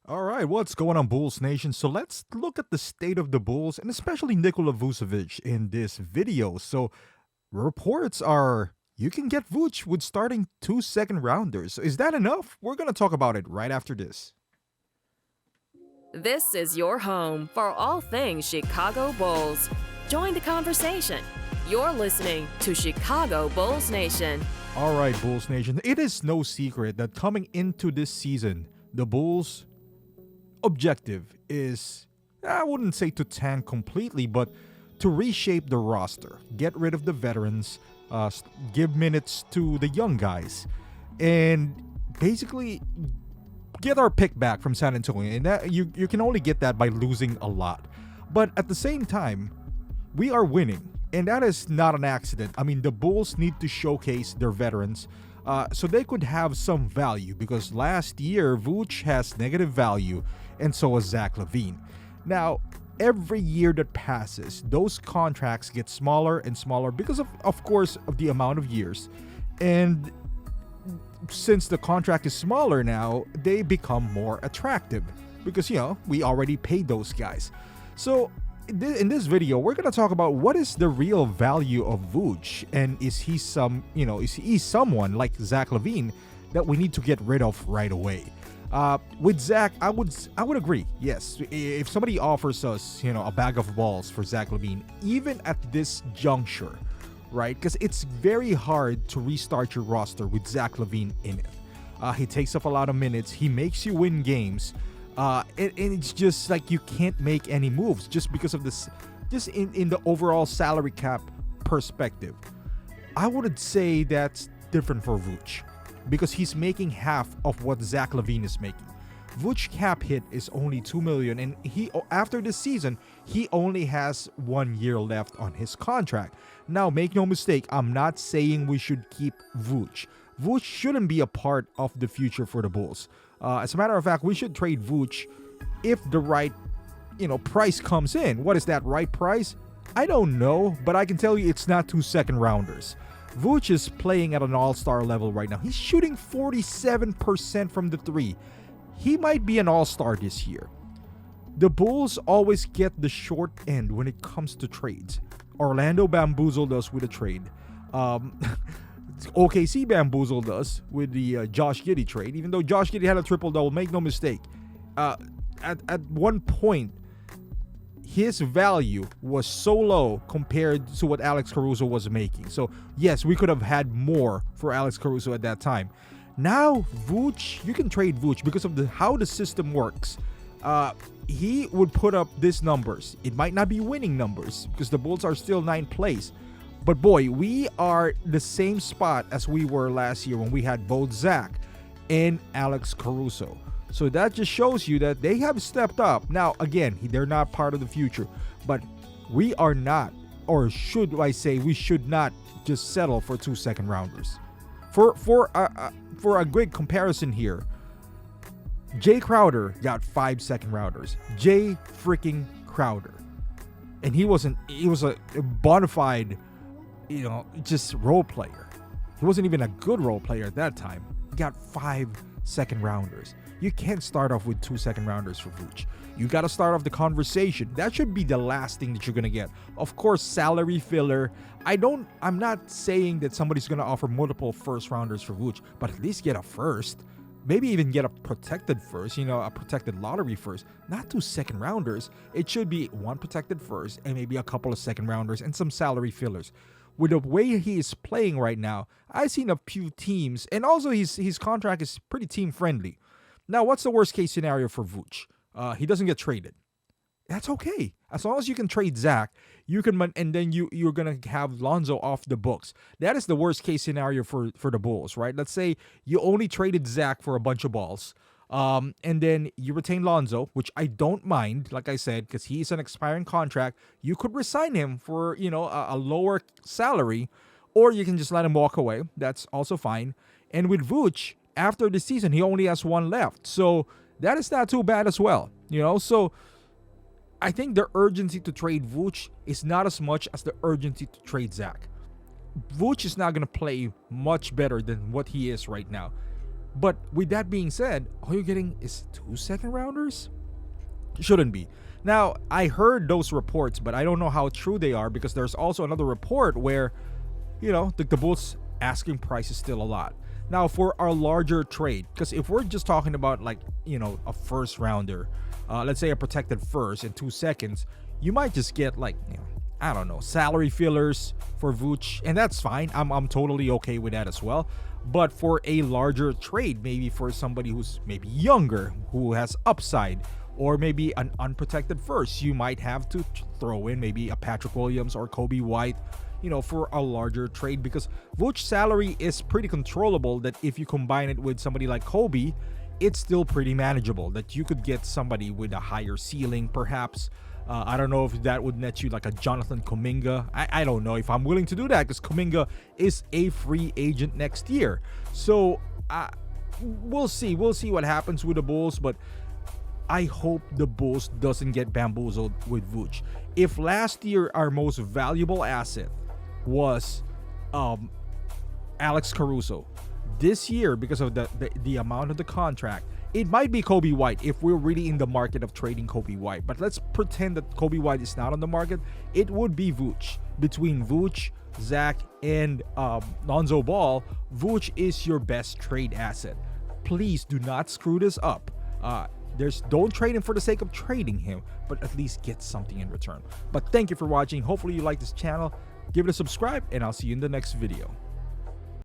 All right, what's going on, Bulls Nation? So let's look at the state of the Bulls and especially Nikola Vucevic in this video. So reports are you can get Vuce with starting 2 second rounders. So is that enough? We're going to talk about it right after this. This is your home for all things Chicago Bulls. Join the conversation. You're listening to Chicago Bulls Nation. All right, Bulls Nation. It is no secret that coming into this season, the Bulls' objective is, I wouldn't say to tank completely, but to reshape the roster, get rid of the veterans, give minutes to the young guys, and basically get our pick back from San Antonio. And that you can only get that by losing a lot. But at the same time, we are winning. And that is not an accident. I mean, the Bulls need to showcase their veterans so they could have some value because last year, Vooch has negative value and so has Zach LaVine. Now, every year that passes, those contracts get smaller and smaller because of course, of the amount of years. And since the contract is smaller now, they become more attractive because, we already paid those guys. So in this video, we're going to talk about what is the real value of Vooch, and is he someone like Zach LaVine that we need to get rid of right away? With Zach, I would agree. Yes, if somebody offers us, a bag of balls for Zach LaVine, even at this juncture, right? Because it's very hard to restart your roster with Zach LaVine in it. He takes up a lot of minutes. He makes you win games. And it's just like you can't make any moves just because of this, just in the overall salary cap perspective. I would say that's different for Vooch because he's making half of what Zach LaVine is making. Vooch cap hit is only $2 million, and after this season, he only has 1 year left on his contract. Now, make no mistake, I'm not saying we should keep Vooch. Vooch shouldn't be a part of the future for the Bulls. As a matter of fact, we should trade Vooch if the right, price comes in. What is that right price? I don't know, but I can tell you it's not 2 second rounders. Vooch is playing at an all-star level right now. He's shooting 47% from the three. He might be an all-star this year. The Bulls always get the short end when it comes to trades. Orlando bamboozled us with a trade. OKC bamboozled us with the Josh Giddey trade, even though Josh Giddey had a triple-double. Make no mistake. At one point, his value was so low compared to what Alex Caruso was making. So, yes, we could have had more for Alex Caruso at that time. Now, Vooch, you can trade Vooch because of how the system works. He would put up these numbers. It might not be winning numbers because the Bulls are still 9th place. But boy, we are the same spot as we were last year when we had both Zach and Alex Caruso. So that just shows you that they have stepped up. Now, again, they're not part of the future, but we are not, or should I say, we should not just settle for 2 second rounders. For a good comparison here, Jay Crowder got 5 second rounders. Jay freaking Crowder, and he was a bona fide, just role player. He wasn't even a good role player at that time. He got 5 second rounders. You can't start off with 2 second rounders for Vooch. You got to start off the conversation. That should be the last thing that you're going to get. Of course, salary filler. I'm not saying that somebody's going to offer multiple first rounders for Vooch, but at least get a first. Maybe even get a protected first, a protected lottery first. Not 2 second rounders. It should be 1 protected first and maybe a couple of second rounders and some salary fillers. With the way he is playing right now, I've seen a few teams, and also his contract is pretty team friendly. Now, what's the worst case scenario for Vooch? He doesn't get traded. That's okay. As long as you can trade Zach, you can, and then you're gonna have Lonzo off the books. That is the worst case scenario for the Bulls, right? Let's say you only traded Zach for a bunch of balls, and then you retain Lonzo, which I don't mind, like I said, because he's an expiring contract. You could resign him for a lower salary, or you can just let him walk away. That's also fine. And with Vooch, after the season, he only has 1 left, so that is not too bad as well. So I think the urgency to trade Vooch is not as much as the urgency to trade Zach. Vooch is not going to play much better than what he is right now. But with that being said, all you're getting is 2 second rounders? Shouldn't be. Now, I heard those reports, but I don't know how true they are because there's also another report where, the Bulls asking price is still a lot. Now, for our larger trade, because if we're just talking about a first rounder, let's say a protected first in 2 seconds, you might just get I don't know, salary fillers for Vooch, and that's fine. I'm totally okay with that as well. But for a larger trade, maybe for somebody who's maybe younger, who has upside, or maybe an unprotected first, you might have to throw in maybe a Patrick Williams or Kobe White, for a larger trade, because Vooch's salary is pretty controllable, that if you combine it with somebody like Kobe, it's still pretty manageable, that you could get somebody with a higher ceiling perhaps. I don't know if that would net you like a Jonathan Kuminga. I don't know if I'm willing to do that, because Kuminga is a free agent next year. So we'll see. We'll see what happens with the Bulls, but I hope the Bulls doesn't get bamboozled with Vooch. If last year our most valuable asset was Alex Caruso, this year, because of the amount of the contract, it might be Kobe White if we're really in the market of trading Kobe White. But let's pretend that Kobe White is not on the market. It would be Vooch. Between Vooch, Zach, and Lonzo Ball, Vooch is your best trade asset. Please do not screw this up. Don't trade him for the sake of trading him, but at least get something in return. But thank you for watching. Hopefully you like this channel. Give it a subscribe, and I'll see you in the next video.